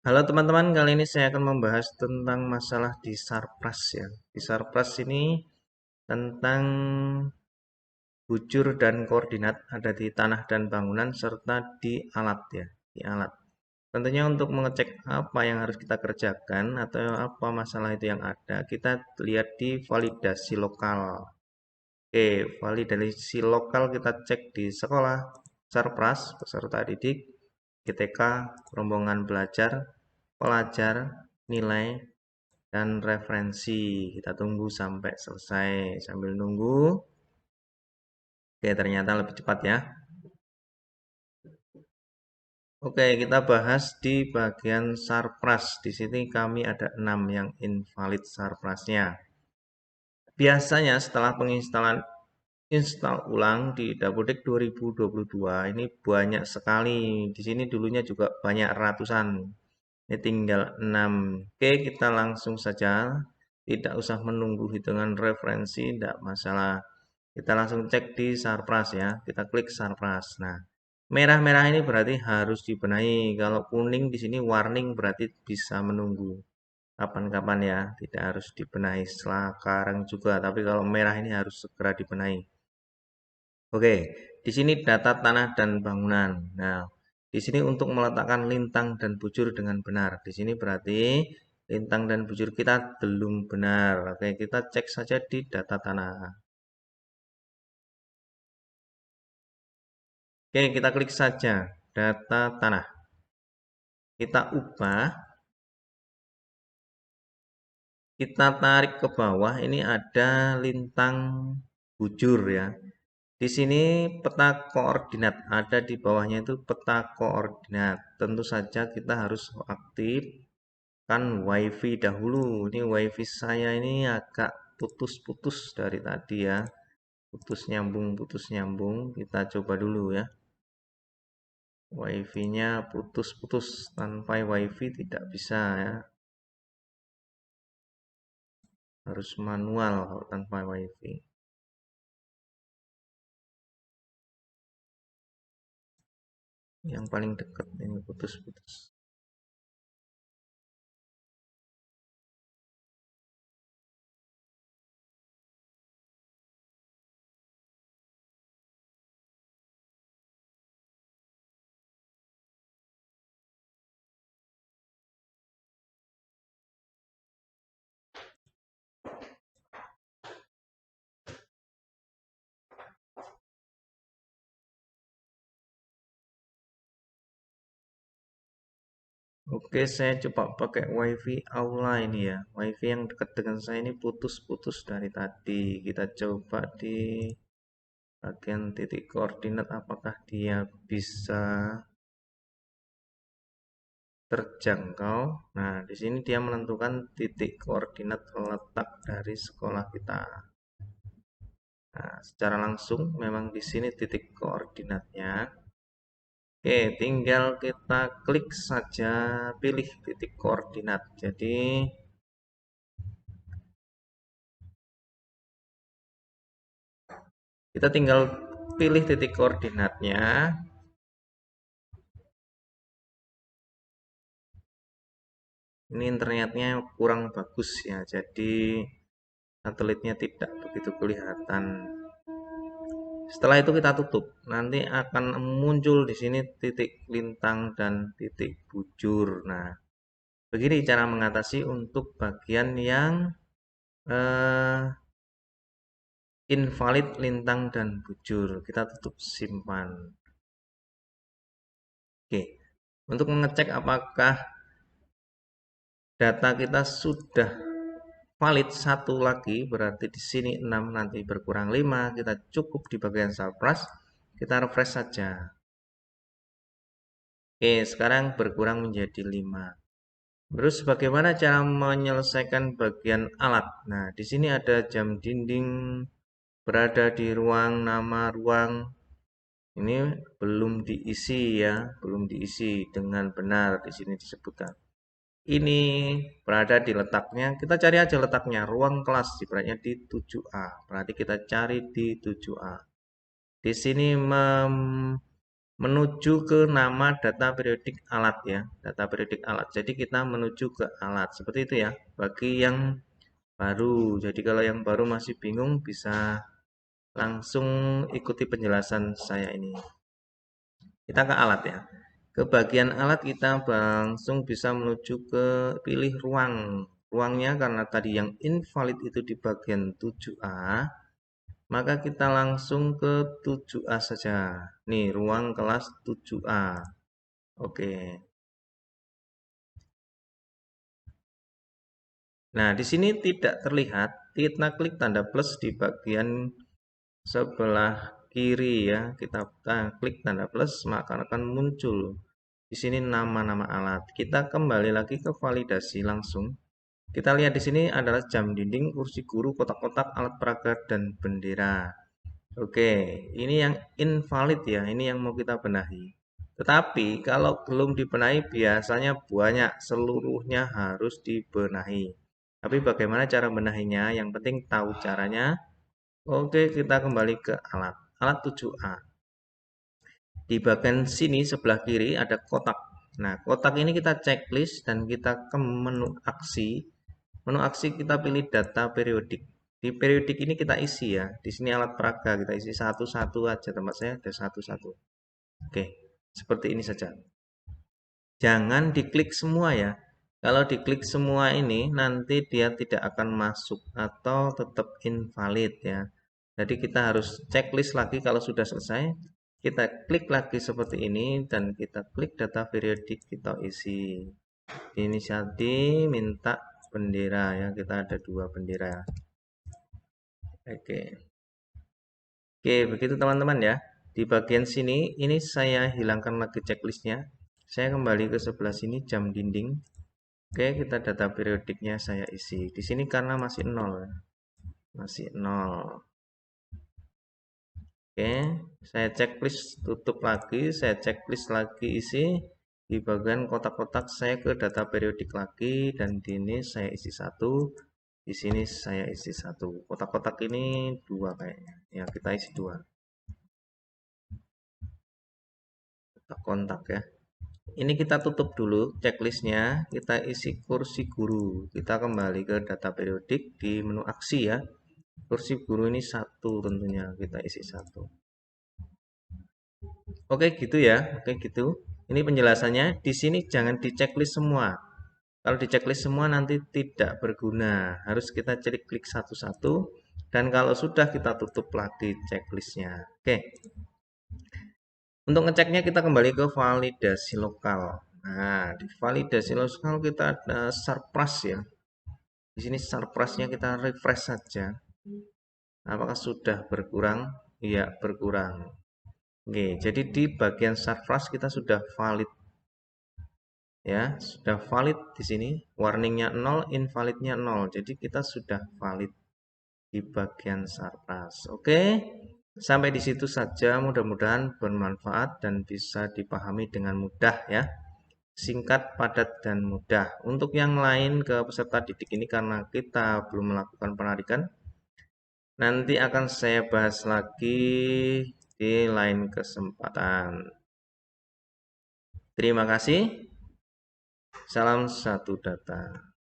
Halo teman-teman, kali ini saya akan membahas tentang masalah di Sarpras ya. Di Sarpras ini tentang bujur dan koordinat ada di tanah dan bangunan serta di alat ya, di alat. Tentunya untuk mengecek apa yang harus kita kerjakan atau apa masalah itu yang ada, kita lihat di validasi lokal. Oke, validasi lokal kita cek di sekolah Sarpras, peserta didik, GTK, rombongan belajar, pelajar, nilai, dan referensi. Kita tunggu sampai selesai. Sambil nunggu, oke ternyata lebih cepat ya. Oke, kita bahas di bagian Sarpras. Di sini kami ada 6 yang invalid Sarprasnya. Biasanya setelah penginstalan install ulang di Dapodik 2022 ini banyak sekali. Di sini dulunya juga banyak ratusan. Ini tinggal 6. Oke, kita langsung saja. Tidak usah menunggu hitungan referensi, tidak masalah. Kita langsung cek di Sarpras ya. Kita klik Sarpras. Nah, merah-merah ini berarti harus dibenahi. Kalau kuning di sini warning berarti bisa menunggu. Kapan-kapan ya, tidak harus dibenahi sekarang juga. Tapi kalau merah ini harus segera dibenahi. Oke, di sini data tanah dan bangunan. Nah, di sini untuk meletakkan lintang dan bujur dengan benar. Di sini berarti lintang dan bujur kita belum benar. Oke, kita cek saja di data tanah. Oke, kita klik saja data tanah. Kita ubah, kita tarik ke bawah. Ini ada lintang bujur ya. Di sini peta koordinat ada di bawahnya itu peta koordinat. Tentu saja kita harus aktifkan WiFi dahulu. Ini WiFi saya ini agak putus-putus dari tadi ya. Putus nyambung, putus nyambung. Kita coba dulu ya. WiFi-nya putus-putus. Tanpa WiFi tidak bisa ya. Harus manual kalau tanpa WiFi. Yang paling dekat ini putus-putus. Oke, saya coba pakai WiFi aula ini ya. WiFi yang dekat dengan saya ini putus-putus dari tadi. Kita coba di bagian titik koordinat apakah dia bisa terjangkau. Nah, di sini dia menentukan titik koordinat letak dari sekolah kita. Nah, secara langsung memang di sini titik koordinatnya. Oke, tinggal kita klik saja pilih titik koordinat. Jadi kita tinggal pilih titik koordinatnya. Ini internetnya kurang bagus ya, jadi satelitnya tidak begitu kelihatan. Setelah itu kita tutup. Nanti akan muncul di sini titik lintang dan titik bujur. Nah, begini cara mengatasi untuk bagian yang eh, invalid lintang dan bujur. Kita tutup simpan. Oke. Untuk mengecek apakah data kita sudah valid satu lagi, berarti di sini 6 nanti berkurang 5, kita cukup di bagian Sarpras, kita refresh saja. Oke, sekarang berkurang menjadi 5. Terus bagaimana cara menyelesaikan bagian alat? Nah, di sini ada jam dinding berada di ruang, nama ruang. Ini belum diisi ya, belum diisi dengan benar di sini disebutkan. Ini berada di letaknya, kita cari aja letaknya, ruang kelas ibaratnya di 7A. Berarti kita cari di 7A. Di sini menuju ke nama data periodik alat ya, data periodik alat. Jadi kita menuju ke alat seperti itu ya. Bagi yang baru, jadi kalau yang baru masih bingung bisa langsung ikuti penjelasan saya ini. Kita ke alat ya. Ke bagian alat kita langsung bisa menuju ke pilih ruang. Ruangnya karena tadi yang invalid itu di bagian 7A, maka kita langsung ke 7A saja. Nih, ruang kelas 7A. Oke. Nah, di sini tidak terlihat. Kita klik tanda plus di bagian sebelah kiri ya. Kita klik tanda plus, maka akan muncul di sini nama-nama alat. Kita kembali lagi ke validasi langsung. Kita lihat di sini adalah jam dinding, kursi guru, kotak-kotak, alat peraga, dan bendera. Oke, ini yang invalid ya, ini yang mau kita benahi. Tetapi kalau belum dibenahi biasanya banyak, seluruhnya harus dibenahi. Tapi bagaimana cara benahinya? Yang penting tahu caranya. Oke, kita kembali ke alat. Alat 7A. Di bagian sini sebelah kiri ada kotak. Nah, kotak ini kita checklist dan kita ke menu aksi. Menu aksi kita pilih data periodik. Di periodik ini kita isi ya. Di sini alat peraga kita isi satu-satu aja. Tempat saya ada satu-satu. Oke, seperti ini saja. Jangan diklik semua ya. Kalau diklik semua ini nanti dia tidak akan masuk atau tetap invalid ya. Jadi kita harus checklist lagi kalau sudah selesai. Kita klik lagi seperti ini dan kita klik data periodik kita isi. Ini tadi minta bendera ya. Kita ada 2 bendera. Oke. Oke, begitu teman-teman ya. Di bagian sini ini saya hilangkan lagi checklistnya. Saya kembali ke sebelah sini jam dinding. Oke, kita data periodiknya saya isi. Di sini karena masih 0. Masih 0. Oke, saya checklist tutup lagi, saya checklist lagi isi. Di bagian kotak-kotak saya ke data periodik lagi dan di ini saya isi 1. Di sini saya isi 1. Kotak-kotak ini 2 kayaknya. Ya, kita isi 2. Kotak kontak ya. Ini kita tutup dulu checklistnya, kita isi kursi guru. Kita kembali ke data periodik di menu aksi ya. Kursi guru ini 1 tentunya, kita isi 1. Oke gitu ya, oke gitu. Ini penjelasannya, di sini jangan di checklist semua. Kalau di checklist semua nanti tidak berguna. Harus kita klik satu-satu. Dan kalau sudah kita tutup lagi checklistnya. Oke. Untuk ngeceknya kita kembali ke validasi lokal. Nah, di validasi lokal kita ada surplus ya. Di sini surplusnya kita refresh saja. Apakah sudah berkurang? Iya, berkurang. Oke, jadi di bagian surplus kita sudah valid ya, sudah valid di sini. Warningnya 0, invalidnya 0. Jadi kita sudah valid di bagian surplus. Oke. Sampai di situ saja, mudah-mudahan bermanfaat dan bisa dipahami dengan mudah ya. Singkat, padat, dan mudah. Untuk yang lain ke peserta didik ini karena kita belum melakukan penarikan, nanti akan saya bahas lagi di lain kesempatan. Terima kasih. Salam satu data.